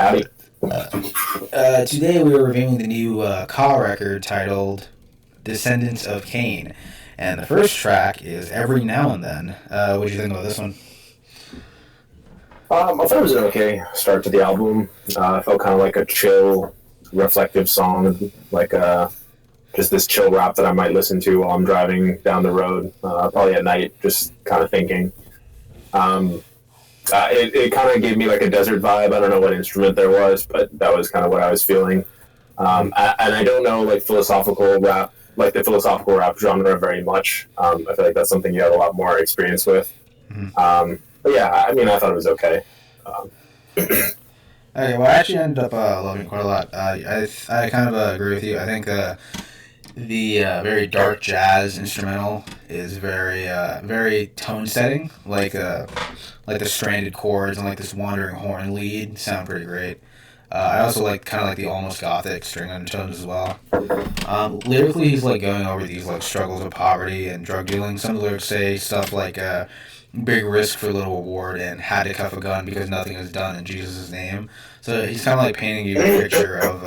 Howdy. Today we are reviewing the new Ka record titled Descendants of Cain. And the first track is Every Now and Then. What do you think about this one? I thought it was an okay start to the album. It felt kind of like a chill, reflective song, like just this chill rap that I might listen to while I'm driving down the road, probably at night, just kind of thinking. It kind of gave me like a desert vibe. I don't know what instrument there was, but that was kind of what I was feeling. And I don't know like philosophical rap, like the philosophical rap genre very much. I feel like that's something you have a lot more experience with. But yeah, I mean, I thought it was okay. Okay, well, I actually ended up loving it quite a lot. I kind of agree with you. I think the very dark jazz instrumental is very tone setting, like the stranded chords and like this wandering horn lead sound pretty great. I also like kind of like the almost gothic string undertones as well. Lyrically, he's like going over these like struggles of poverty and drug dealing. Some of the lyrics say stuff like big risk for little reward and had to cuff a gun because nothing is done in Jesus' name. So he's kind of like painting you a picture of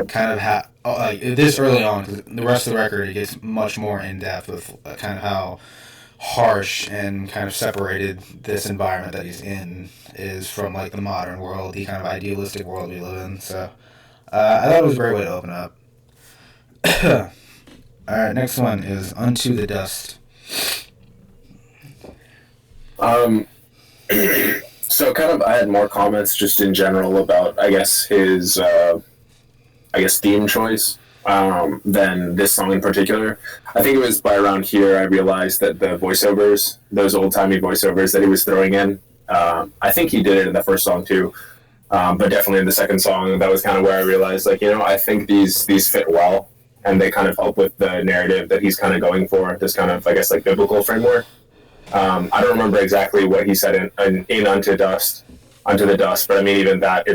kind of how like this early on, because the rest of the record it gets much more in depth with kind of how harsh and kind of separated this environment that he's in is from like the modern world, the kind of idealistic world we live in. So I thought it was a great way to open up. All right, next one is Unto the Dust. So kind of, I had more comments just in general about, I guess, his, theme choice than this song in particular. I think it was by around here I realized that the voiceovers, those old-timey voiceovers that he was throwing in, I think he did it in the first song too, but definitely in the second song, that was kind of where I realized, like, I think these fit well, and they kind of help with the narrative that he's kind of going for, this kind of, I guess, like, biblical framework. I don't remember exactly what he said in Unto the Dust, but I mean, even that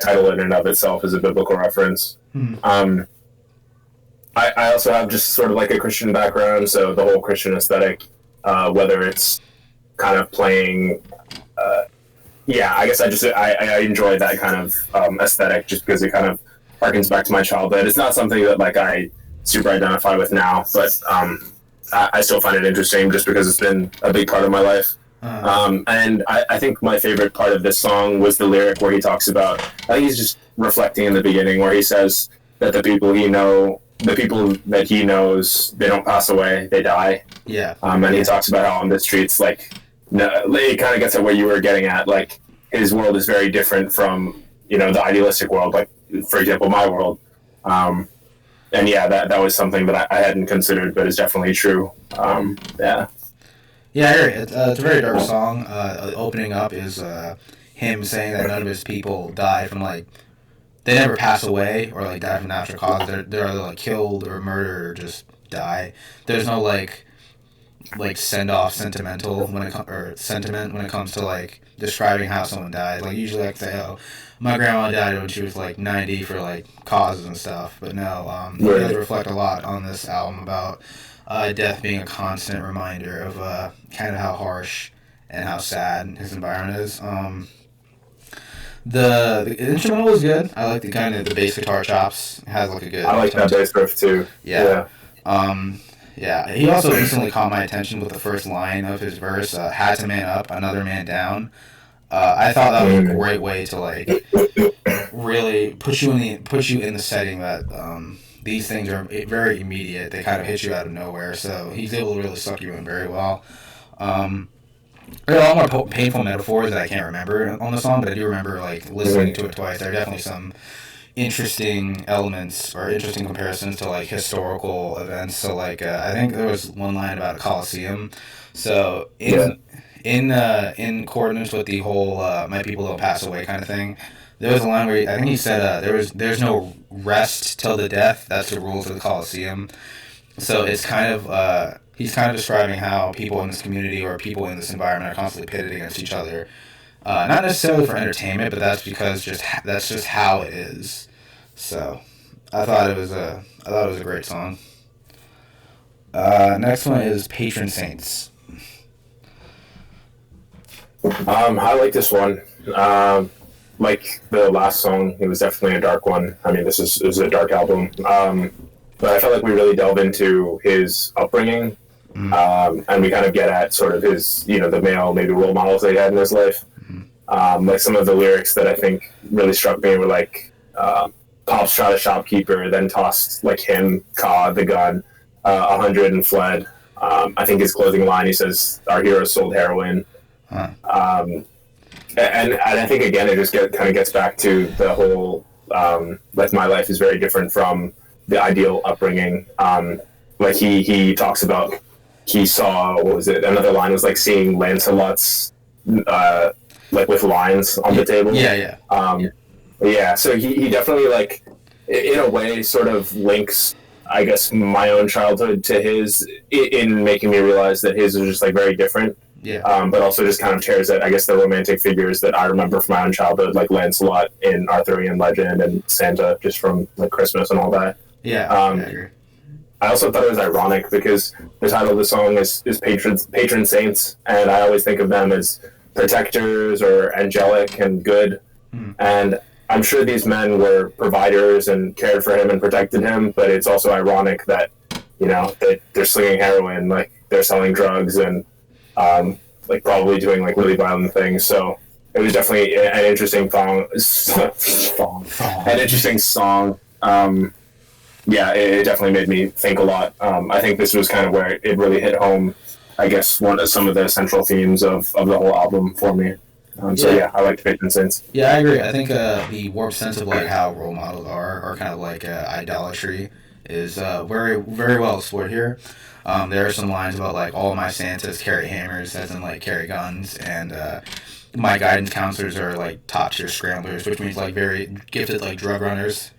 title in and of itself is a biblical reference. I also have just sort of like a Christian background, so the whole Christian aesthetic, whether it's kind of playing, I guess I enjoy that kind of aesthetic just because it kind of harkens back to my childhood. It's not something that like I super identify with now, but I still find it interesting just because it's been a big part of my life. And I think my favorite part of this song was the lyric where he talks about, I think he's just reflecting in the beginning where he says that the people that he knows, they don't pass away, they die. Yeah. And he talks about how on the streets, like, no, it kind of gets at what you were getting at. Like, his world is very different from, the idealistic world, like, for example, my world. And yeah, that was something that I hadn't considered, but is definitely true. Yeah. Yeah, I agree. It's a very dark song. Opening up is him saying that none of his people die from like they never pass away or like die from natural causes. They're either like killed or murdered or just die. There's no like send off sentiment when it comes to like describing how someone died. Like usually like say, oh, my grandma died when she was like 90 for like causes and stuff. But no, he does reflect a lot on this album about death being a constant reminder of kind of how harsh and how sad his environment is. The instrumental was good. I like the kind of the bass guitar chops. It has like a good. I like that bass riff too. Yeah. Yeah. He also instantly caught my attention with the first line of his verse. Had to man up, another man down. I thought that was a great way to like really put you in the setting that these things are very immediate. They kind of hit you out of nowhere. So he's able to really suck you in very well. There are a lot more painful metaphors that I can't remember on the song, but I do remember like listening to it twice. There are definitely some interesting elements or interesting comparisons to like historical events. So like I think there was one line about a Colosseum. So in accordance with the whole "my people don't pass away" kind of thing, there was a line where I think he said there's no rest till the death. That's the rules of the Colosseum. So it's kind of he's kind of describing how people in this community or people in this environment are constantly pitted against each other. Not necessarily for entertainment, but that's because that's just how it is. So I thought it was a great song. Next one is Patron Saints. I like this one. like the last song, it was definitely a dark one. I mean, this is a dark album. But I felt like we really delve into his upbringing, and we kind of get at sort of his, the male maybe role models that he had in his life. Like some of the lyrics that I think really struck me were like, Pops shot a shopkeeper, then tossed like him, the gun, 100 and fled. I think his closing line, he says, "Our hero sold heroin." And I think again, it just kind of gets back to the whole like my life is very different from the ideal upbringing. Like he talks about, he saw, what was it? Another line was like seeing Lancelot's like with lines on the table. Yeah. So he definitely, like, in a way sort of links, I guess, my own childhood to his, in making me realize that his is just like very different. But also just kind of tears at, I guess, the romantic figures that I remember from my own childhood, like Lancelot in Arthurian legend and Santa just from like Christmas and all that. I also thought it was ironic because the title of the song is Patron Saints, and I always think of them as protectors or angelic and good. And I'm sure these men were providers and cared for him and protected him, but it's also ironic that, they're slinging heroin, like they're selling drugs and like probably doing like really violent things. So it was definitely an interesting an interesting song. Yeah, it definitely made me think a lot. I think this was kind of where it really hit home, I guess, some of the central themes of the whole album for me. So yeah, I liked Patron Saints. Yeah, I agree. I think the warped sense of like how role models are kind of like idolatry, is very, very well explored here. There are some lines about like all my Santas carry hammers, as in like carry guns, and my guidance counselors are like top tier scramblers, which means like very gifted like drug runners,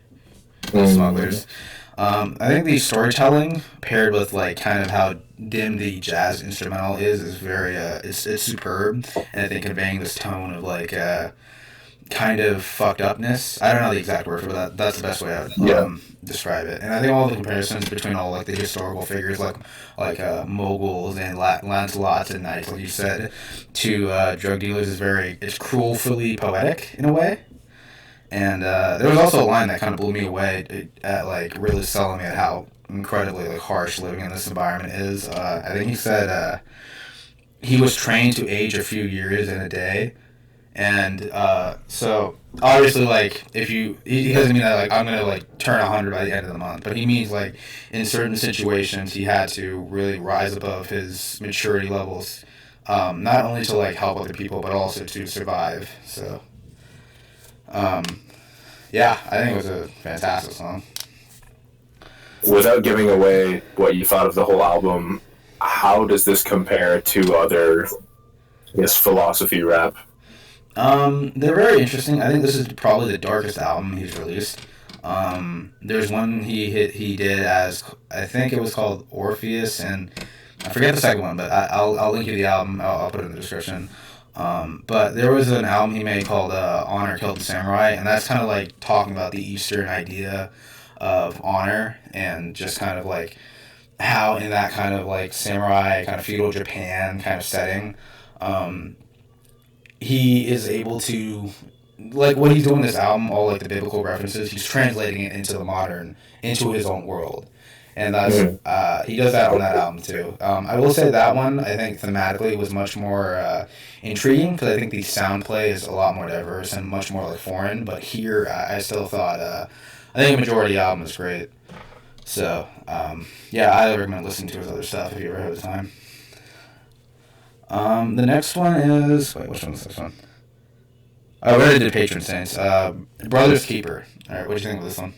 smugglers. I think the storytelling paired with like kind of how dim the jazz instrumental is very it's superb, and I think conveying this tone of like kind of fucked upness. I don't know the exact word for that. That's the best way I would describe it. And I think all the comparisons between all like the historical figures like moguls and Lancelots and knights, like you said, to drug dealers it's cruelly poetic in a way. And there was also a line that kind of blew me away at like really selling me at how incredibly like harsh living in this environment is. I think he said he was trained to age a few years in a day. And so obviously, like, he doesn't mean that like I'm gonna like turn 100 by the end of the month, but he means like in certain situations he had to really rise above his maturity levels, not only to like help other people but also to survive. So, yeah, I think it was a fantastic song. Without giving away what you thought of the whole album, how does this compare to other, I guess, philosophy rap? They're very interesting. I think this is probably the darkest album he's released. There's one he did as, I think it was called Orpheus, and I forget the second one, but I'll link you the album. I'll put it in the description. But there was an album he made called Honor Killed the Samurai, and that's kind of like talking about the Eastern idea of honor and just kind of like how in that kind of like samurai kind of feudal Japan kind of setting, he is able to, like, what he's doing in this album, all like the biblical references, he's translating it into the modern, into his own world. And that's he does that on that album too. I will say that one, I think thematically was much more intriguing, because I think the sound play is a lot more diverse and much more like foreign. But here, I still thought I think a majority of the album is great. So yeah, I highly recommend listening to his other stuff if you ever have the time. The next one is, wait, which one is this one? I already did Patron Saints. Brother's Keeper. All right, what do you think of this one?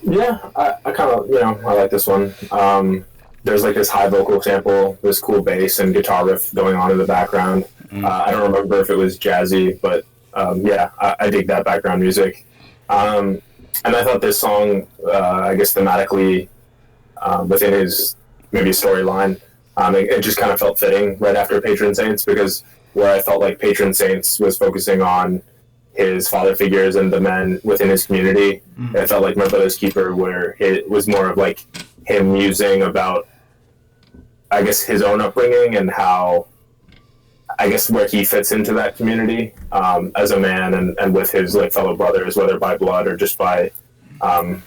Yeah, I kind of, I like this one. There's like this high vocal sample, this cool bass and guitar riff going on in the background. I don't remember if it was jazzy, but yeah, I dig that background music. And I thought this song, I guess thematically, within his maybe storyline, it just kind of felt fitting right after Patron Saints, because where I felt like Patron Saints was focusing on his father figures and the men within his community, it felt like My Brother's Keeper, where it was more of like him musing about, I guess, his own upbringing and how I guess where he fits into that community as a man and with his like fellow brothers, whether by blood or just by I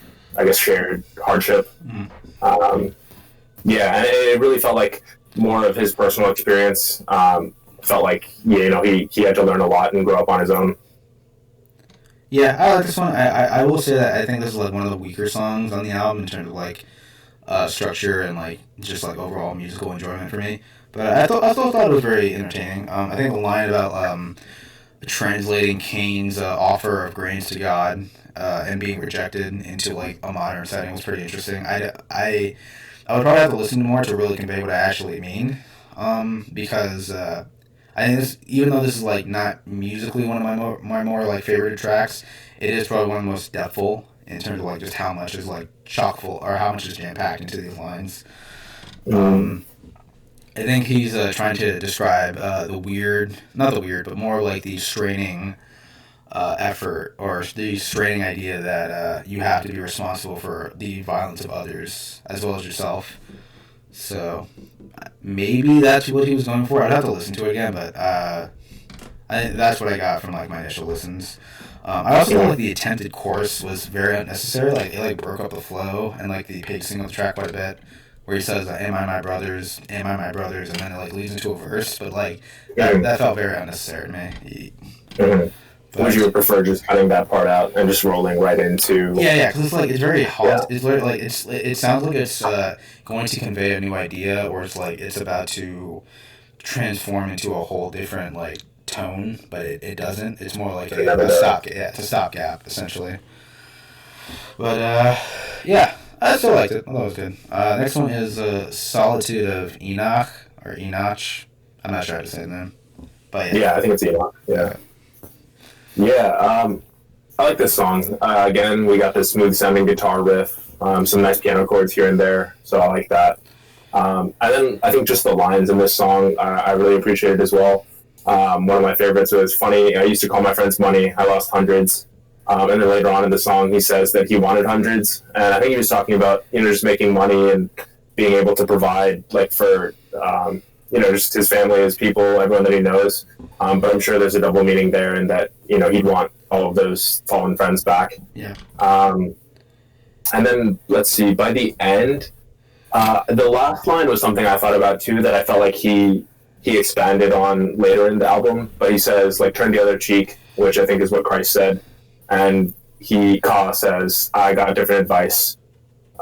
guess shared hardship. Yeah, and it really felt like more of his personal experience. Felt like he had to learn a lot and grow up on his own. Yeah, I like this one. I will say that I think this is like one of the weaker songs on the album in terms of like structure and like just like overall musical enjoyment for me. But I still thought it was very entertaining. I think the line about translating Cain's offer of grains to God and being rejected into like a modern setting was pretty interesting. I would probably have to listen to more to really convey what I actually mean, because I think this, even though this is like not musically one of my more like favorite tracks, it is probably one of the most depthful in terms of like just how much is like chock full or how much is jam packed into these lines. I think he's trying to describe not the weird, but more like the straining effort or the straining idea that you have to be responsible for the violence of others as well as yourself. So maybe that's what he was going for. I'd have to listen to it again, but that's what I got from like my initial listens. I also felt like the attempted chorus was very unnecessary. Like it like broke up the flow and like the pacing of the track quite a bit. Where he says, "Am I my brothers? Am I my brothers?" and then it like leads into a verse, but like that felt very unnecessary to me. Would you prefer just cutting that part out and just rolling right into? Yeah, because it's like it's very hot. Yeah. It's literally like it sounds like it's going to convey a new idea, or it's like it's about to transform into a whole different like tone, but it doesn't. It's more like it's a stopgap essentially. But yeah. I still liked it. I thought it was good. Next one is Solitude of Enoch, or Enoch. I'm not sure how to say the name. But yeah, I think it's Enoch. Yeah. Yeah, I like this song. Again, we got this smooth sounding guitar riff, some nice piano chords here and there, so I like that. And then I think just the lines in this song I really appreciated as well. One of my favorites was funny. I used to call my friends money. I lost hundreds. And then later on in the song, he says that he wanted hundreds. And I think he was talking about, just making money and being able to provide, like, for, just his family, his people, everyone that he knows. But I'm sure there's a double meaning there in that, he'd want all of those fallen friends back. Yeah. And then, let's see, by the end, the last line was something I thought about, too, that I felt like he expanded on later in the album. But he says, like, turn the other cheek, which I think is what Christ said. And Ka says, I got different advice.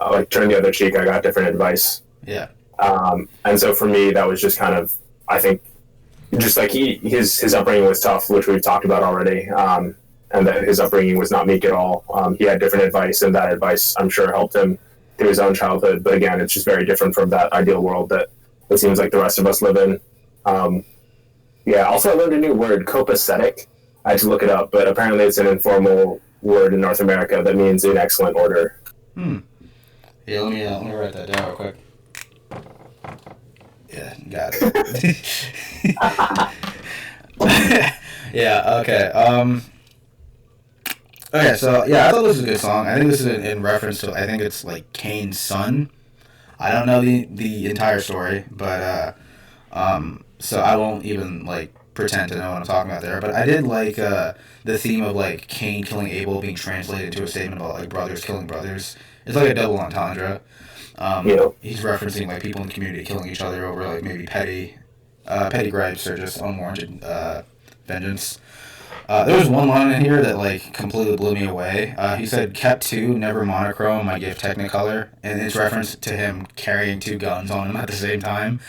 Like, turn the other cheek, I got different advice. Yeah. And so for me, that was just kind of, I think, just like his upbringing was tough, which we've talked about already, and that his upbringing was not meek at all. He had different advice, and that advice, I'm sure, helped him through his own childhood. But again, it's just very different from that ideal world that it seems like the rest of us live in. Also, I learned a new word, copacetic. I had to look it up, but apparently it's an informal word in North America that means in excellent order. Yeah, let me write that down real quick. Yeah, got it. Yeah, okay. Okay, so yeah, I thought this was a good song. I think this is in reference to, I think it's like Cain's son. I don't know the entire story, but so I won't even like pretend to know what I'm talking about there, but I did like the theme of like Cain killing Abel being translated into a statement about like brothers killing brothers. It's like a double entendre. He's referencing like people in the community killing each other over like maybe petty gripes or just unwarranted vengeance. There was one line in here that like completely blew me away. He said, "Kept two, never monochrome, my gift Technicolor," and it's reference to him carrying two guns on him at the same time.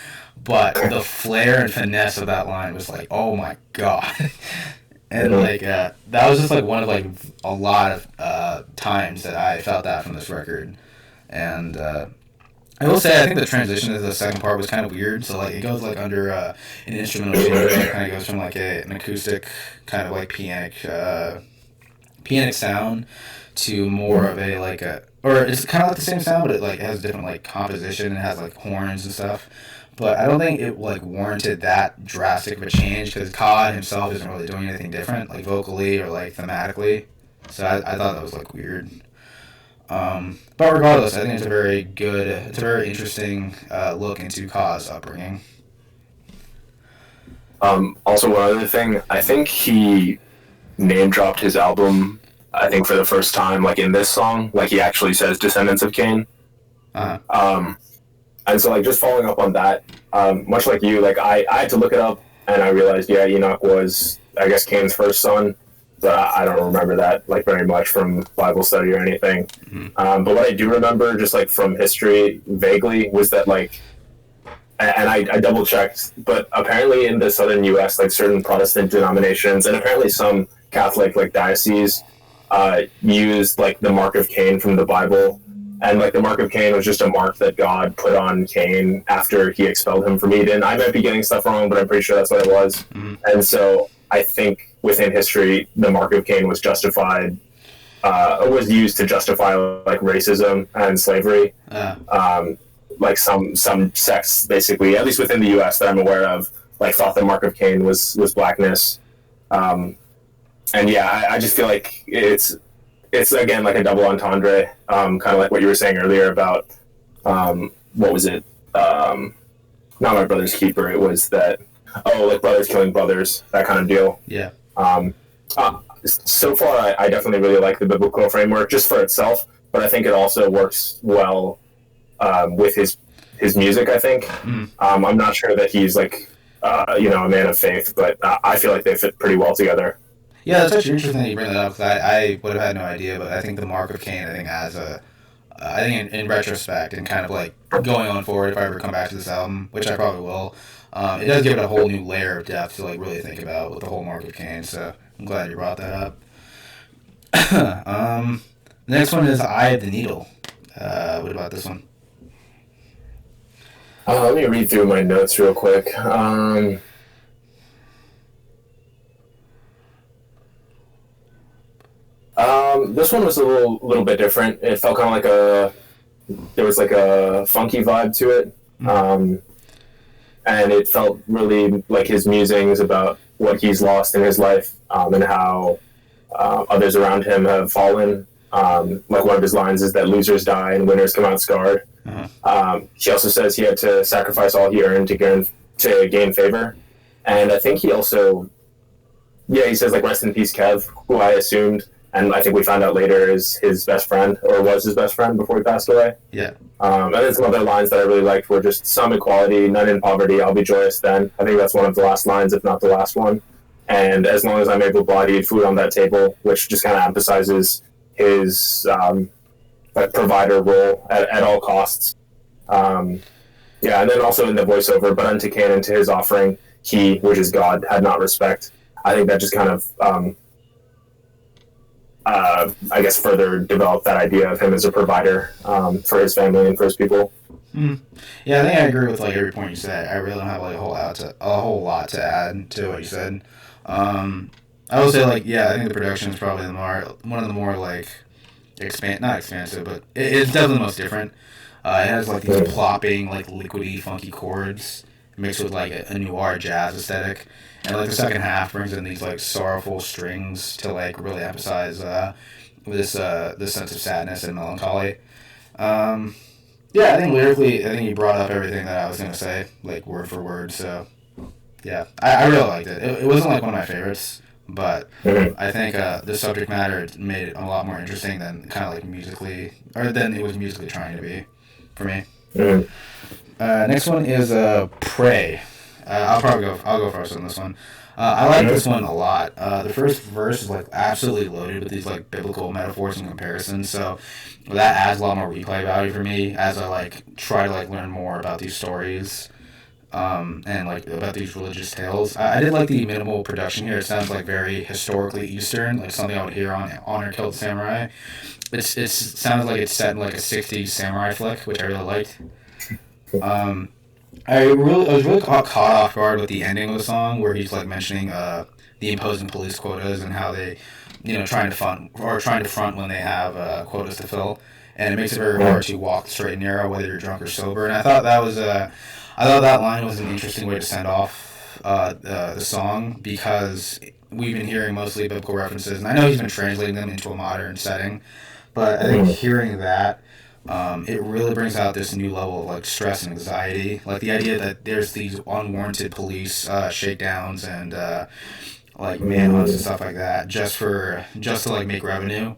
But the flair and finesse of that line was like, oh my god. And like that was just like one of like a lot of times that I felt that from this record. And I will say I think the transition to the second part was kind of weird. So like it goes like under an instrumental change. It kind of goes from like an acoustic kind of like pianic sound to more of a like or it's kind of like the same sound, but it like has different like composition. It has like horns and stuff. But I don't think it like warranted that drastic of a change because Ka himself isn't really doing anything different, like vocally or like thematically. So I thought that was like weird. But regardless, I think it's a very interesting look into Ka's upbringing. Also, one other thing, I think he name dropped his album. I think for the first time, like in this song, like he actually says "Descendants of Cain." Uh-huh. And so, like, just following up on that, much like you, like I had to look it up, and I realized, yeah, Enoch was, I guess, Cain's first son. But I don't remember that like very much from Bible study or anything. Mm-hmm. But what I do remember, just like from history, vaguely, was that like, and I double checked, but apparently in the southern U.S., like certain Protestant denominations and apparently some Catholic like dioceses used like the mark of Cain from the Bible, and like the mark of Cain was just a mark that God put on Cain after he expelled him from Eden. I might be getting stuff wrong, but I'm pretty sure that's what it was. Mm-hmm. And so I think within history, the mark of Cain was justified, was used to justify like racism and slavery. Like some sects, basically, at least within the U.S. that I'm aware of, like thought the mark of Cain was blackness. And yeah, I just feel like it's again like a double entendre, kind of like what you were saying earlier about what was it? Not my brother's keeper. It was that like brothers killing brothers, that kind of deal. Yeah. So far, I definitely really like the biblical framework just for itself, but I think it also works well with his music. I think I'm not sure that he's like a man of faith, but I feel like they fit pretty well together. Yeah, that's actually interesting that you bring that up, because I would have had no idea, but I think the mark of Cain, I think, has I think in retrospect and kind of like going on forward, if I ever come back to this album, which I probably will, it does give it a whole new layer of depth to like really think about with the whole mark of Cain, so I'm glad you brought that up. The next one is Eye of the Needle. What about this one? Let me read through my notes real quick. This one was a little bit different. It felt kind of like there was like a funky vibe to it. And it felt really like his musings about what he's lost in his life, and how others around him have fallen. Like one of his lines is that losers die and winners come out scarred. He also says he had to sacrifice all he earned to gain favor. And I think he also, he says like rest in peace Kev, who I assumed, and I think we found out later is his best friend, or was his best friend before he passed away. Yeah. And then some other lines that I really liked were just some equality, none in poverty, I'll be joyous then. I think that's one of the last lines, if not the last one. And as long as I'm able-bodied, food on that table, which just kind of emphasizes his like provider role at all costs. And then also in the voiceover, but unto Cain and to his offering, he, which is God, had not respect. I think that just kind of, I guess, further developed that idea of him as a provider for his family and for his people. Yeah, I think I agree with like every point you said. I really don't have like a whole lot to add to what you said. I will say like I think the production is probably one of the more like not expansive, but it's definitely the most different. It has like these plopping, like liquidy, funky chords mixed with like a noir jazz aesthetic, and like the second half brings in these like sorrowful strings to like really emphasize this sense of sadness and melancholy. I think lyrically, I think you brought up everything that I was gonna say, like word for word. So yeah, I really liked it. It wasn't like one of my favorites, but I think the subject matter made it a lot more interesting than kind of like musically, or than it was musically trying to be for me. Next one is Pray. I'll go first on this one. I like this one a lot. The first verse is like absolutely loaded with these like biblical metaphors and comparisons, so that adds a lot more replay value for me as I like try to like learn more about these stories, and like about these religious tales. I did like the minimal production here. It sounds like very historically Eastern, like something I would hear on Honor Killed Samurai. It sounds like it's set in like a 60s samurai flick, which I really liked. I was really caught off guard with the ending of the song, where he's like mentioning the imposing police quotas and how they, trying to front when they have quotas to fill, and it makes it very hard to walk the straight and narrow whether you're drunk or sober. And I thought that line was an interesting way to send off the song, because we've been hearing mostly biblical references, and I know he's been translating them into a modern setting, but I think hearing that It really brings out this new level of like stress and anxiety, like the idea that there's these unwarranted police shakedowns and like manhunts and stuff like that just to like make revenue.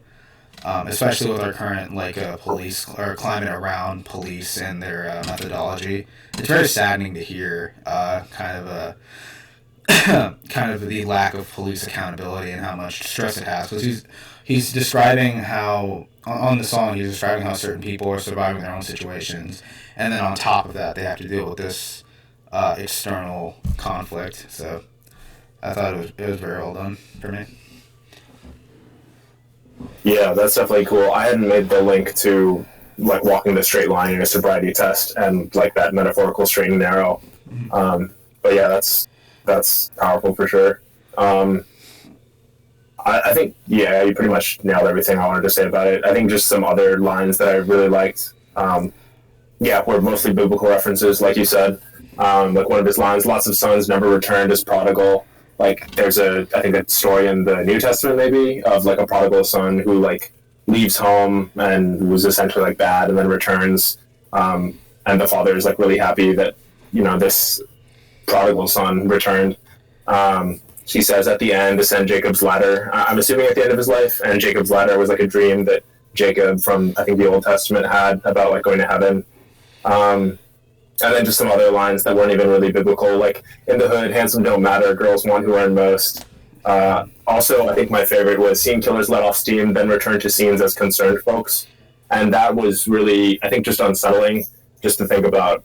Especially with our current like police or climate around police and their methodology, it's very saddening to hear kind of the lack of police accountability and how much stress it has. Because he's describing how on the song he's describing how certain people are surviving their own situations, and then on top of that they have to deal with this external conflict. So I thought it was very well done for me. Yeah, that's definitely cool. I hadn't made the link to like walking the straight line in a sobriety test and like that metaphorical straight and narrow. But yeah, that's powerful for sure. I think you pretty much nailed everything I wanted to say about it. I think just some other lines that I really liked. Were mostly biblical references, like you said. Like one of his lines, "Lots of sons never returned as prodigal." Like there's I think a story in the New Testament maybe of like a prodigal son who like leaves home and was essentially like bad and then returns, and the father is like really happy that this prodigal son returned. He says at the end, "Descend Jacob's ladder." I'm assuming at the end of his life, and Jacob's ladder was like a dream that Jacob from I think the Old Testament had about like going to heaven. And then just some other lines that weren't even really biblical, like "In the hood, handsome don't matter, girls want who earn most." Also, I think my favorite was "Seeing killers let off steam, then return to scenes as concerned folks." And that was really, I think, just unsettling, just to think about,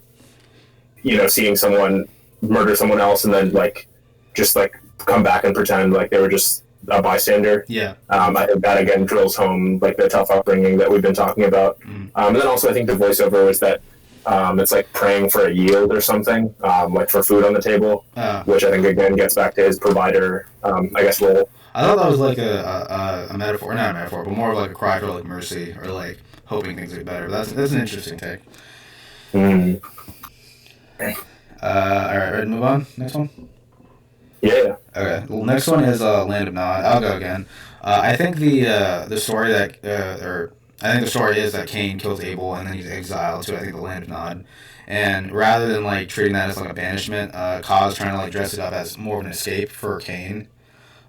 seeing someone murder someone else and then, like, just, like, come back and pretend like they were just a bystander. Yeah. I think that, again, drills home, like, the tough upbringing that we've been talking about. And then also I think the voiceover was that it's like praying for a yield or something, like for food on the table, which I think again gets back to his provider, I guess, role. I thought that was like a metaphor, not a metaphor, but more of like a cry for like mercy or like hoping things get better. But that's an interesting take. All right, ready to move on? Next one? Yeah. Okay. Well, next one is Land of Nod. I'll go again. I think the story I think the story is that Cain kills Abel and then he's exiled to, I think, the Land of Nod. And rather than like treating that as like a banishment, Kaz trying to like dress it up as more of an escape for Cain.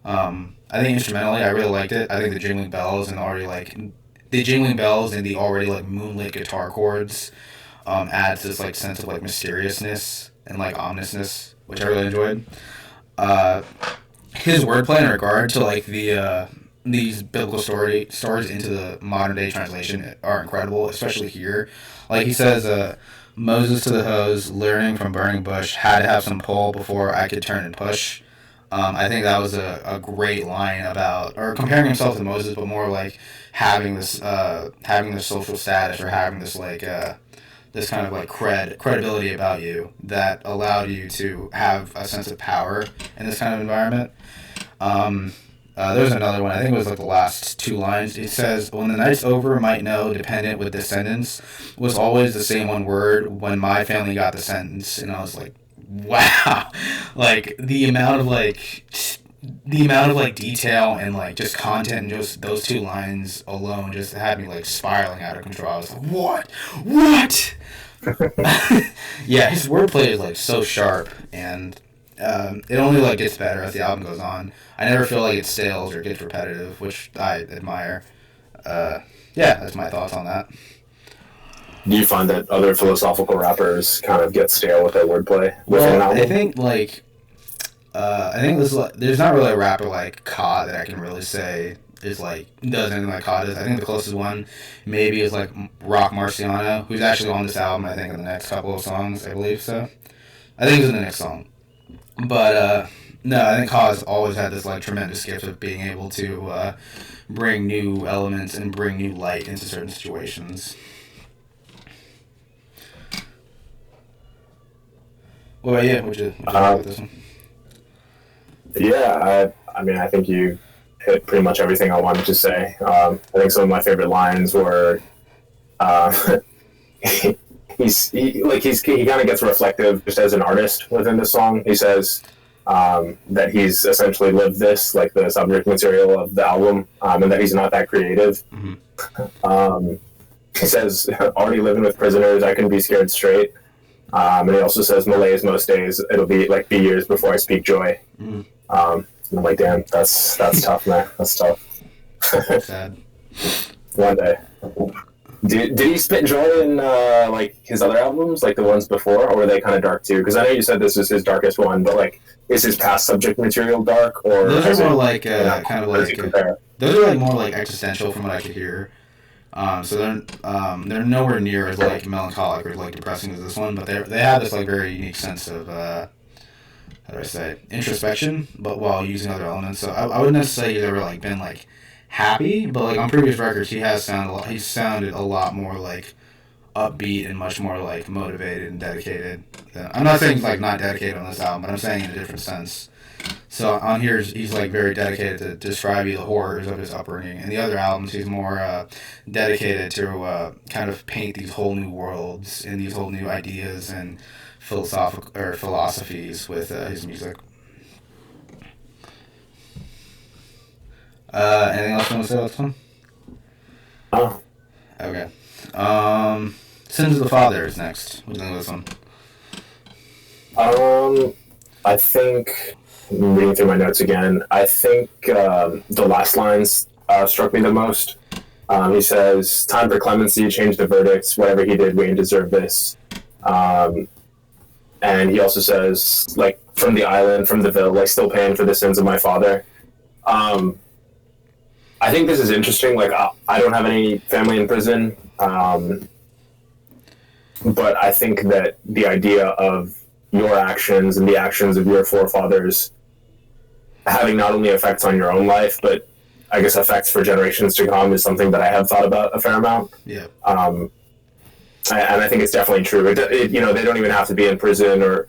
I think instrumentally, I really liked it. I think the jingling bells and the already like moonlit guitar chords adds this like sense of like mysteriousness and like ominousness, which I really enjoyed. His wordplay in regard to like these biblical stories into the modern day translation are incredible, especially here. Like he says, Moses to the hose, learning from burning bush, had to have some pull before I could turn and push. I think that was a great line about, or comparing himself to Moses, but more like having this social status or having this like this kind of like credibility about you that allowed you to have a sense of power in this kind of environment. There's another one. I think it was like the last two lines. It says, "When the night's over, might know, dependent with descendants, was always the same one word when my family got the sentence." And I was like, wow. Like the amount of detail and like just content and just those two lines alone just had me like spiraling out of control. I was like, what? Yeah, his wordplay is like so sharp, and it only like gets better as the album goes on. I never feel like it stales or gets repetitive, which I admire. That's my thoughts on that. Do you find that other philosophical rappers kind of get stale with their wordplay? I think there's not really a rapper like Ka that I can really say is like does anything like Ka does. I think the closest one maybe is like Rock Marciano, who's actually on this album. I think in the next couple of songs, I believe so. I think he's in the next song. But no, I think Ka's always had this like tremendous gift of being able to bring new elements and bring new light into certain situations. What about you? Would you agree with this one? Yeah, I mean, I think you hit pretty much everything I wanted to say. I think some of my favorite lines were, he kind of gets reflective just as an artist within the song. He says that he's essentially lived this, like the subject material of the album, and that he's not that creative. Mm-hmm. he says, already living with prisoners, I can be scared straight. And he also says, malaise most days, it'll be years before I speak joy. And I'm like, damn, that's tough, man. That's tough. Sad. One day. Did he spit joy in like his other albums, like the ones before, or were they kind of dark too? Because I know you said this is his darkest one, but like, is his past subject material dark, or those are more like kind of like those are like more like existential from what I could hear. So they're nowhere near as like melancholic or like depressing as this one, but they have this like very unique sense of how do I say, introspection, but while using other elements. So I wouldn't necessarily say he's ever like been like happy, but like on previous records he's sounded a lot more like upbeat and much more like motivated and dedicated. I'm not saying he's like not dedicated on this album, but I'm saying in a different sense. So on here he's like very dedicated to describe you the horrors of his upbringing. In the other albums he's more dedicated to kind of paint these whole new worlds and these whole new ideas and philosophies with his music. Anything else you want to say about this one? Oh. Okay. Sins of the Father is next. What do you think of this one? I think, I'm reading through my notes again, I think the last lines struck me the most. He says, time for clemency, change the verdicts, whatever he did, we ain't deserve this. And he also says, like, from the island, from the ville, like, still paying for the sins of my father. I think this is interesting. Like, I don't have any family in prison, but I think that the idea of your actions and the actions of your forefathers having not only effects on your own life, but I guess effects for generations to come is something that I have thought about a fair amount. Yeah. And I think it's definitely true. You know, they don't even have to be in prison or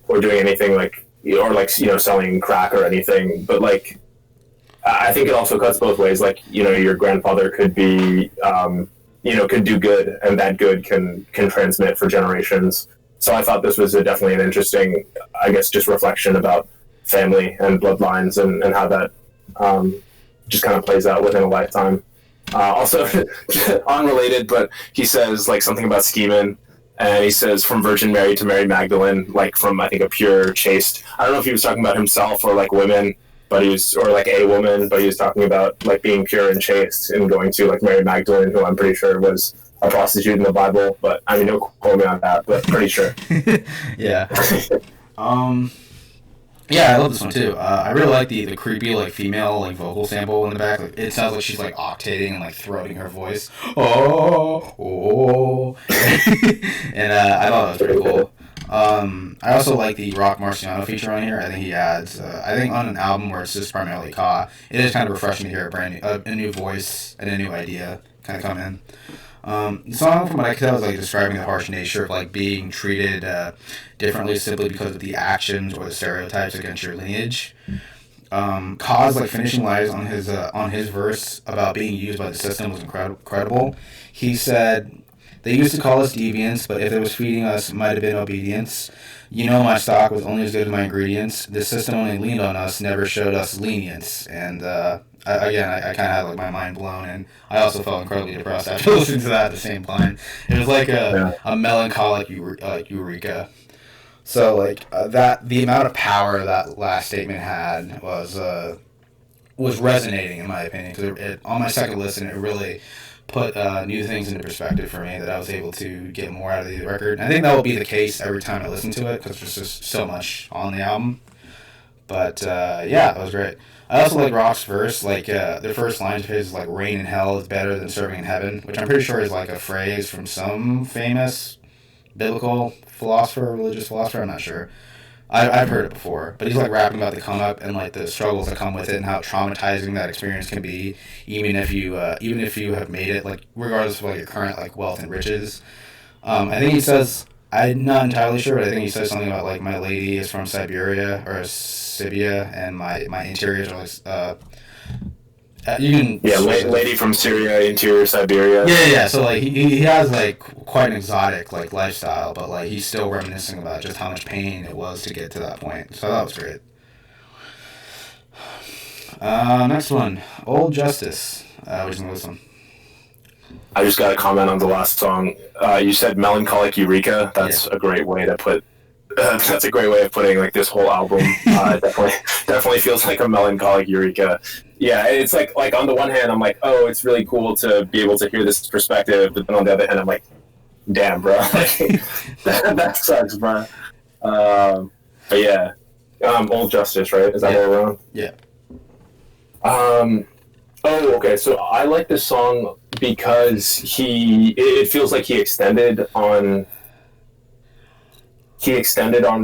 doing anything like, or like, you know, selling crack or anything. But like, I think it also cuts both ways. Like, you know, your grandfather could be, you know, could do good, and that good can transmit for generations. So I thought this was definitely an interesting, I guess, just reflection about family and bloodlines and how that just kind of plays out within a lifetime. Also, unrelated, but he says like something about scheming, and he says from Virgin Mary to Mary Magdalene, like from, I think, a pure chaste. I don't know if he was talking about himself or like women, but he was, or like a woman, but he was talking about like being pure and chaste and going to like Mary Magdalene, who I'm pretty sure was a prostitute in the Bible, but I mean, don't quote me on that, but pretty sure. Yeah. Yeah, I love this one too. I really like the creepy like female like vocal sample in the back. Like, it sounds like she's like octating and like throating her voice. Oh. And I thought that was pretty cool. I also like the Rock Marciano feature on here. I think he adds. I think on an album where it's just primarily Ka, it is kind of refreshing to hear a new voice and a new idea kind of come in. The song, from what I could tell, was like describing the harsh nature of like being treated differently simply because of the actions or the stereotypes against your lineage. Ka's like finishing lines on his verse about being used by the system was incredible. He said, "They used to call us deviants, but if it was feeding us, it might have been obedience. You know, my stock was only as good as my ingredients. The system only leaned on us, never showed us lenience." And I kind of had like my mind blown, and I also felt incredibly depressed after listening to that at the same time. It was like a melancholic eureka. So like that, the amount of power that last statement had was resonating in my opinion, because on my second listen it really put new things into perspective for me, that I was able to get more out of the record. And I think that will be the case every time I listen to it, because there's just so much on the album. But yeah, that was great. I also like Rock's verse. Like the first line of his, like, "Rain in hell is better than serving in heaven," which I'm pretty sure is like a phrase from some famous biblical philosopher, religious philosopher. I'm not sure. I've heard it before, but he's like rapping about the come up and like the struggles that come with it and how traumatizing that experience can be, even if you have made it, like regardless of like your current like wealth and riches. I think he says, I'm not entirely sure, but I think he says something about like, my lady is from Siberia or Sibia, and my interiors are like you can lady from Syria, interior Siberia. Yeah. So like he has like quite an exotic like lifestyle, but like he's still reminiscing about just how much pain it was to get to that point. So that was great. Next one, Old Justice. Which is this one? I just got a comment on the last song. You said melancholic eureka. That's a great way to put. That's a great way of putting like this whole album. Definitely feels like a melancholic eureka. Yeah, it's like on the one hand, I'm like, oh, it's really cool to be able to hear this perspective, but then on the other hand, I'm like, damn, bro, like, that sucks, bro. But yeah, Old Justice, right? Is that what we're on? Yeah. Oh, okay. So I like this song because it feels like he extended on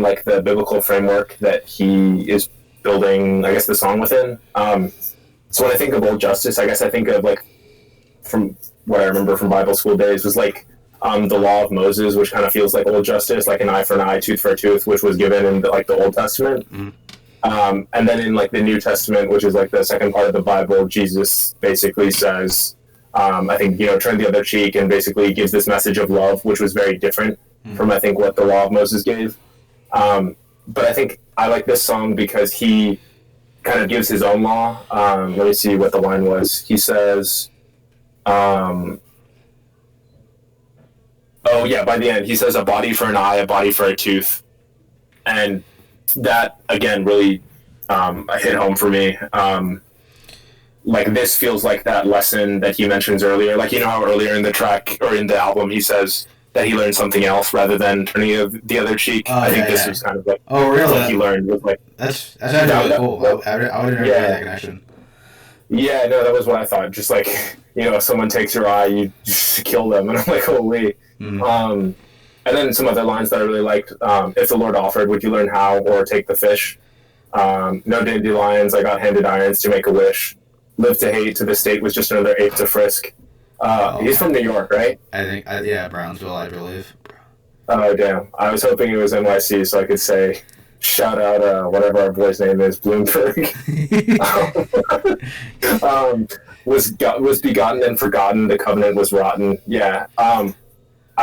like the biblical framework that he is building, I guess, the song within. So when I think of Old Justice, I guess I think of like, from what I remember from Bible school days, was like the law of Moses, which kind of feels like Old Justice, like an eye for an eye, tooth for a tooth, which was given in like the Old Testament. And then in like the New Testament, which is like the second part of the Bible, Jesus basically says, I think, turn the other cheek, and basically gives this message of love, which was very different from, I think, what the law of Moses gave. But I think I like this song because he kind of gives his own law. Let me see what the line was. He says, by the end, he says, a body for an eye, a body for a tooth. And that, again, really hit home for me. Like, this feels like that lesson that he mentions earlier. Like, how earlier in the track, or in the album, he says that he learned something else rather than turning the other cheek. I think this was kind of like what he learned. Was like, that's actually really cool. I would have never made that connection. Yeah, no, that was what I thought. Just like, if someone takes your eye, you just kill them. And I'm like, holy. And then some other lines that I really liked. If the Lord offered, would you learn how, or take the fish? No dandelions, I got handed irons to make a wish. Live to hate, to the state was just another ape to frisk. He's from New York, right? I think, Brownsville, I believe. Oh, damn. I was hoping it was NYC so I could say, shout out whatever our boy's name is, Bloomberg. Was begotten and forgotten, the covenant was rotten. Yeah. I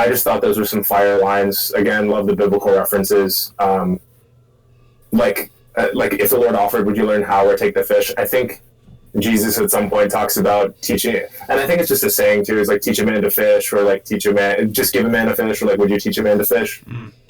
just thought those were some fire lines. Again, love the biblical references. Like if the Lord offered, would you learn how, or take the fish? I think Jesus at some point talks about teaching it, and I think it's just a saying too, is like, teach a man to fish, or like just give a man a fish, or like, would you teach a man to fish?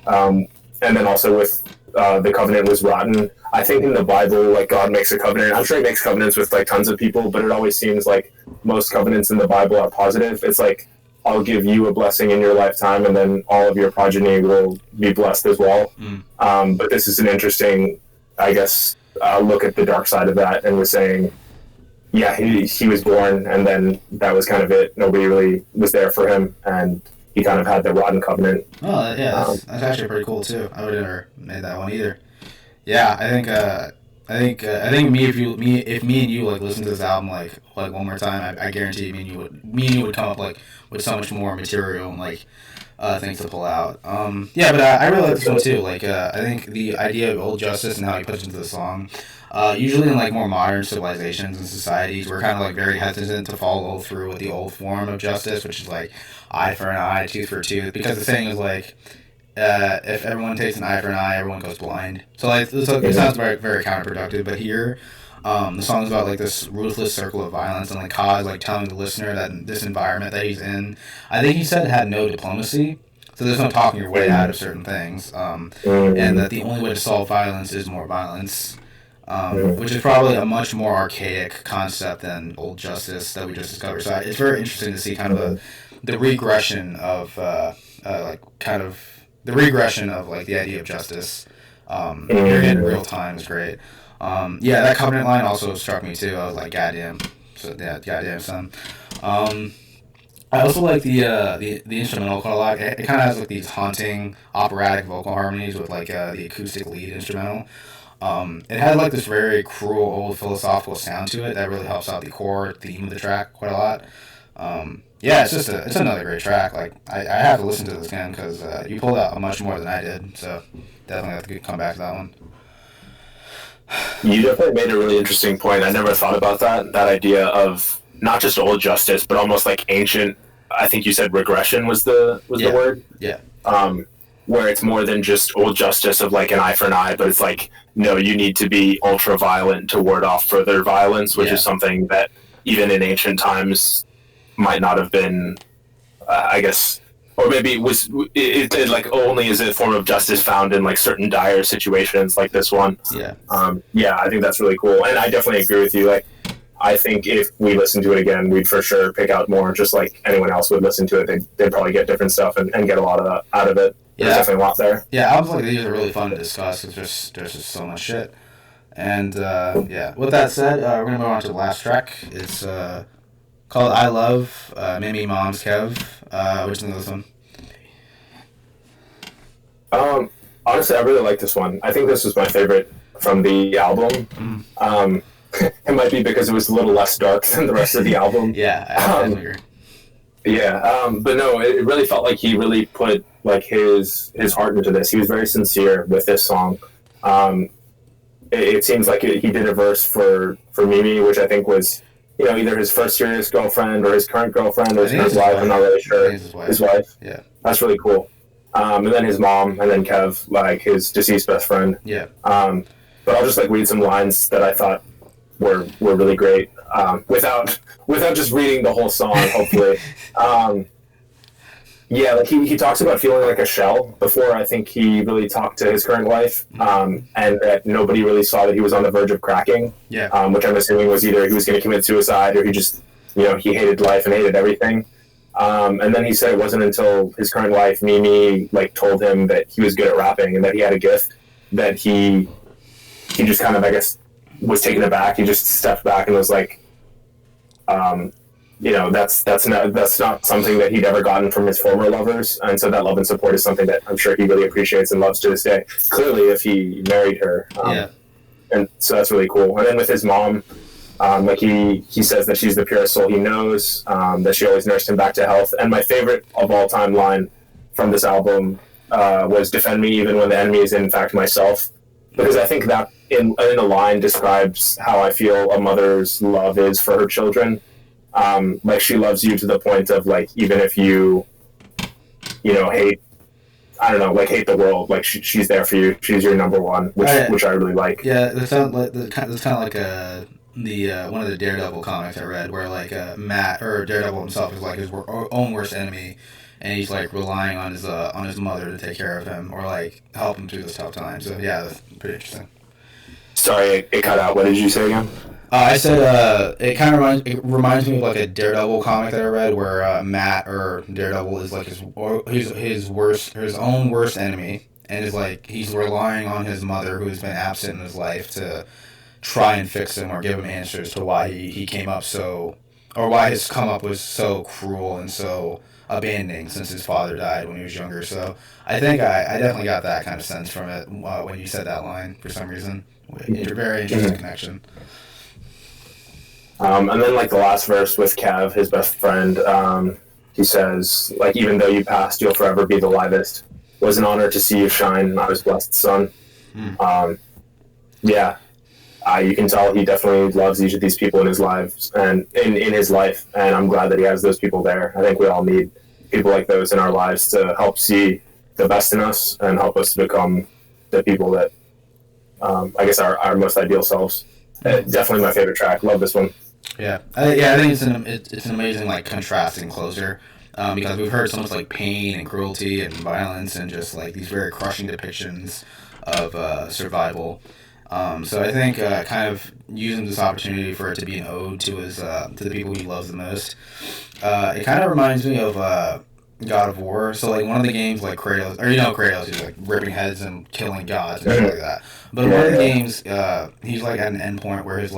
And then also with the covenant was rotten. I think in the Bible, like, God makes a covenant. I'm sure he makes covenants with like tons of people, but it always seems like most covenants in the Bible are positive. It's like, I'll give you a blessing in your lifetime, and then all of your progeny will be blessed as well. But this is an interesting, I guess, look at the dark side of that, and was saying, yeah, he was born, and then that was kind of it. Nobody really was there for him, and he kind of had the rotten covenant. Oh, yeah, that's actually pretty cool too. I would have never made that one either. Yeah, I think if me and you like listen to this album like one more time, I guarantee me and you would come up like with so much more material and like things to pull out. But I really like this one too. Like, I think the idea of Old Justice and how he puts it into the song. Usually in like more modern civilizations and societies, we're kind of like very hesitant to follow through with the old form of justice, which is like eye for an eye, tooth for a tooth, because the saying is like, if everyone takes an eye for an eye, everyone goes blind. So like, it sounds very, very counterproductive. But here, the song's about like this ruthless circle of violence, and like Kaz like telling the listener that in this environment that he's in, I think he said it had no diplomacy. So there's no talking your way out of certain things, and that the only way to solve violence is more violence. Which is probably a much more archaic concept than Old Justice that we just discovered. So it's very interesting to see kind of the regression of the regression of like the idea of justice. In real time is great. That covenant line also struck me too. I was like, goddamn. So yeah, goddamn son. I also like the instrumental quite a lot. It kind of has like these haunting operatic vocal harmonies with like the acoustic lead instrumental. It had like this very cruel old philosophical sound to it that really helps out the core theme of the track quite a lot. It's another great track. Like I have to listen to this again because you pulled out much more than I did. So definitely have to come back to that one. You definitely made a really interesting point. I never thought about that idea of not just Old Justice, but almost like ancient. I think you said regression was the word. Yeah. Where it's more than just Old Justice of like an eye for an eye, but it's like, no, you need to be ultra violent to ward off further violence, which is something that even in ancient times might not have been I guess, or maybe it like only is a form of justice found in like certain dire situations like this one. Yeah. Yeah, I think that's really cool, and I definitely agree with you. Like, I think if we listen to it again, we'd for sure pick out more, just like anyone else would listen to it. They'd probably get different stuff and get a lot out of it. Yeah. There's definitely a lot there. Yeah, albums like these are really fun to discuss because there's just so much shit. And yeah, with that said, we're gonna move on to the last track. It's called "I Love," Mimi Mom's Kev. What do you think of this one? Honestly, I really like this one. I think this was my favorite from the album. It might be because it was a little less dark than the rest of the album. Yeah, I agree. Yeah, but no, it really felt like he really put like his heart into this. He was very sincere with this song. It seems like he did a verse for Mimi, which I think was, you know, either his first serious girlfriend or his current girlfriend or his current wife. I'm not really sure. His wife. Yeah. That's really cool. And then his mom, and then Kev, like his deceased best friend. Yeah. But I'll just like read some lines that I thought were really great, without just reading the whole song, hopefully. Yeah, like he talks about feeling like a shell before I think he really talked to his current wife, and that nobody really saw that he was on the verge of cracking. Yeah. Which I'm assuming was either he was going to commit suicide or he just, you know, he hated life and hated everything. And then he said it wasn't until his current wife, Mimi, like told him that he was good at rapping and that he had a gift that he just kind of, I guess, was taken aback. He just stepped back and was like, you know, that's not something that he'd ever gotten from his former lovers, and so that love and support is something that I'm sure he really appreciates and loves to this day. Clearly, if he married her, and so that's really cool. And then with his mom, like he says that she's the purest soul he knows, that she always nursed him back to health. And my favorite of all time line from this album was "Defend me even when the enemy is in fact myself," because I think that in a line describes how I feel a mother's love is for her children. Like she loves you to the point of like, even if you know, hate the world, like she's there for you. She's your number one, which I really like. Yeah, it's kind of like the one of the Daredevil comics I read, where like Matt, or Daredevil himself, is like his own worst enemy, and he's like relying on his mother to take care of him or like help him through this tough time. So yeah, that's pretty interesting. Sorry, it cut out. What did you say again? I said it kind of reminds me of like a Daredevil comic that I read, where Matt, or Daredevil, is like his own worst enemy, and is like he's relying on his mother, who's been absent in his life, to try and fix him or give him answers to why he came up so, or why his come up was so cruel and so abandoning since his father died when he was younger. So I think I definitely got that kind of sense from it when you said that line for some reason. Very interesting connection. And then like the last verse with Kev, his best friend, he says, like, even though you passed, you'll forever be the livest. It was an honor to see you shine. I was blessed, son. Yeah. You can tell he definitely loves each of these people in his lives and in his life, and I'm glad that he has those people there. I think we all need people like those in our lives to help see the best in us and help us become the people that, I guess, our most ideal selves. Definitely my favorite track. Love this one. Yeah, I think it's an amazing like contrasting closer, because we've heard so much like pain and cruelty and violence and just like these very crushing depictions of survival. So I think kind of using this opportunity for it to be an ode to the people he loves the most. It kind of reminds me of God of War. So like one of the games, like Kratos, or Kratos, he's like ripping heads and killing gods and stuff like that. But in one of the games, he's like at an endpoint where his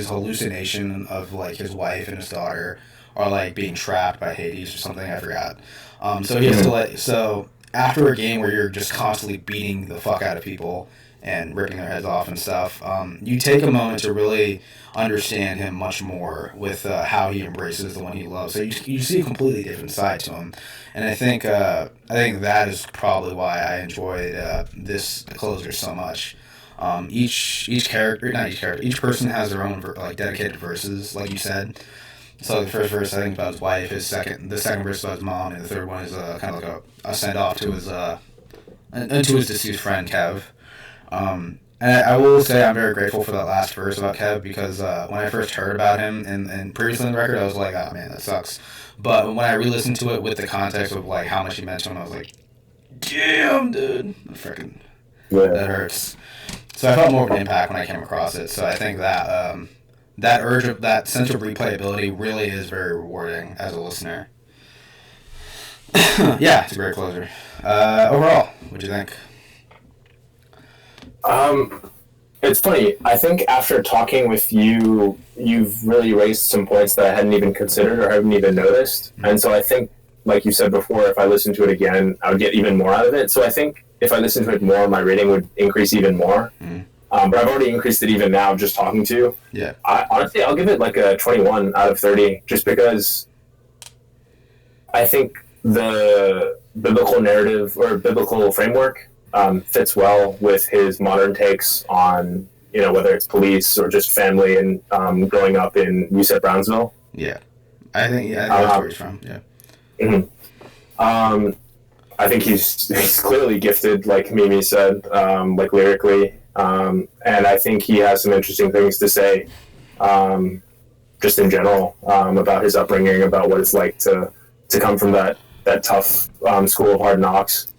hallucination of like his wife and his daughter are like being trapped by Hades or something. I forgot. So he has to so after a game where you're just constantly beating the fuck out of people and ripping their heads off and stuff, you take a moment to really understand him much more with how he embraces the one he loves. So you see a completely different side to him, and I think that is probably why I enjoyed this closer so much. Each person has their own like dedicated verses, like you said. So the first verse I think is about his wife. The second verse is about his mom, and the third one is kind of like a send off to his deceased friend Kev. And I will say I'm very grateful for that last verse about Kev, because when I first heard about him and previously in the record, I was like, oh man, that sucks. But when I re-listened to it with the context of like how much he meant to him, I was like, damn, dude, freaking, that hurts. So I felt more of an impact when I came across it. So I think that that urge of that sense of replayability really is very rewarding as a listener. Yeah, it's a great closer. Overall, what'd you think? It's funny. I think after talking with you, you've really raised some points that I hadn't even considered or hadn't even noticed. Mm-hmm. And so I think, like you said before, if I listened to it again, I would get even more out of it. So I think if I listened to it more, my rating would increase even more. Mm-hmm. But I've already increased it even now just talking to you. Yeah. Honestly, I'll give it like a 21 out of 30, just because I think the biblical narrative or biblical framework fits well with his modern takes on, you know, whether it's police or just family and growing up in, you said Brownsville? Yeah. I think that's where he's from, yeah. Mm-hmm. I think he's clearly gifted, like Mimi said, like lyrically. And I think he has some interesting things to say, just in general, about his upbringing, about what it's like to come from that tough school of hard knocks.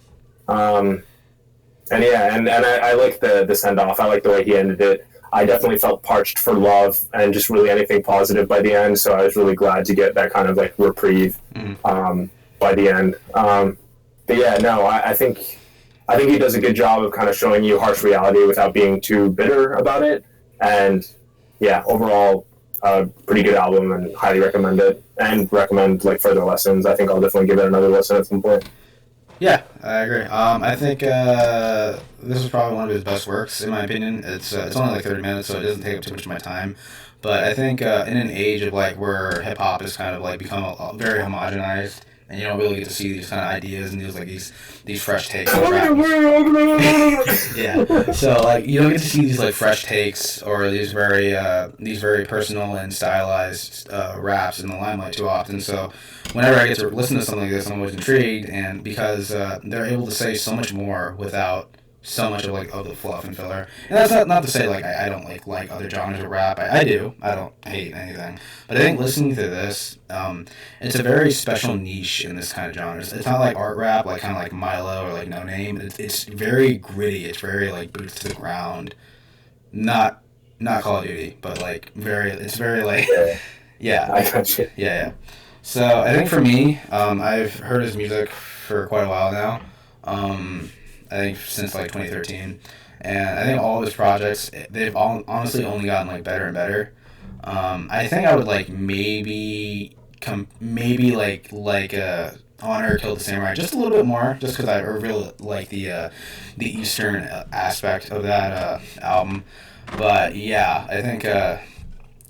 And yeah, and I like the send off. I like the way he ended it. I definitely felt parched for love and just really anything positive by the end. So I was really glad to get that kind of like reprieve by the end. But yeah, no, I think he does a good job of kind of showing you harsh reality without being too bitter about it. And yeah, overall, pretty good album, and highly recommend it. And recommend like further lessons. I think I'll definitely give it another listen at some point. Yeah, I agree. I think this is probably one of his best works, in my opinion. It's only like 30 minutes, so it doesn't take up too much of my time. But I think in an age of like where hip hop has kind of like become very homogenized, and you don't really get to see these kind of ideas and these fresh takes. Yeah. So like you don't get to see these like fresh takes or these very personal and stylized raps in the limelight too often. So whenever I get to listen to something like this, I'm always intrigued, and because they're able to say so much more without so much of the fluff and filler. And that's not to say like I don't like other genres of rap. I do. I don't hate anything. But I think listening to this, it's a very special niche in this kind of genre. It's not like art rap, like kind of like Milo or like No Name. It's very gritty. It's very like boots to the ground. Not Call of Duty, but like it's very like yeah. I got you. Yeah. So I think for me, I've heard his music for quite a while now. I think since like 2013, and I think all of his projects, they've all honestly only gotten like better and better. I think I would like maybe Honor Killed the Samurai just a little bit more, just because I really like the Eastern aspect of that album. But yeah, I think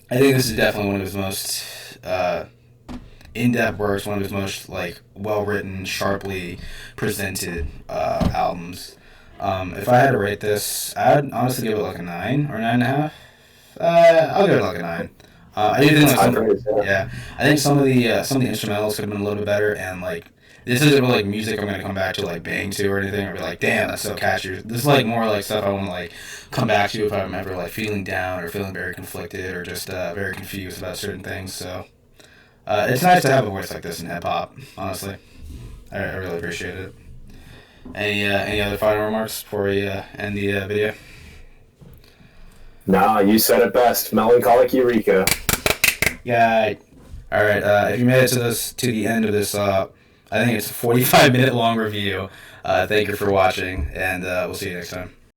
this is definitely one of his most in-depth works, one of his most like well-written, sharply presented albums. If I had to rate this, I'd honestly give it like a 9 or 9.5. I'll give it like a 9. I do think I think some of the instrumentals could have been a little bit better, and like this isn't really like music I'm gonna come back to like bang to or anything or be like, damn, that's so catchy. This is like more like stuff I want to like come back to if I'm ever like feeling down or feeling very conflicted or just very confused about certain things. So it's nice to have a voice like this in hip hop. Honestly, I really appreciate it. Any other final remarks before we end the video? Nah, you said it best. Melancholic Eureka. Yeah. All right. If you made it to the end of this, I think it's a 45-minute long review. Thank you for watching, and we'll see you next time.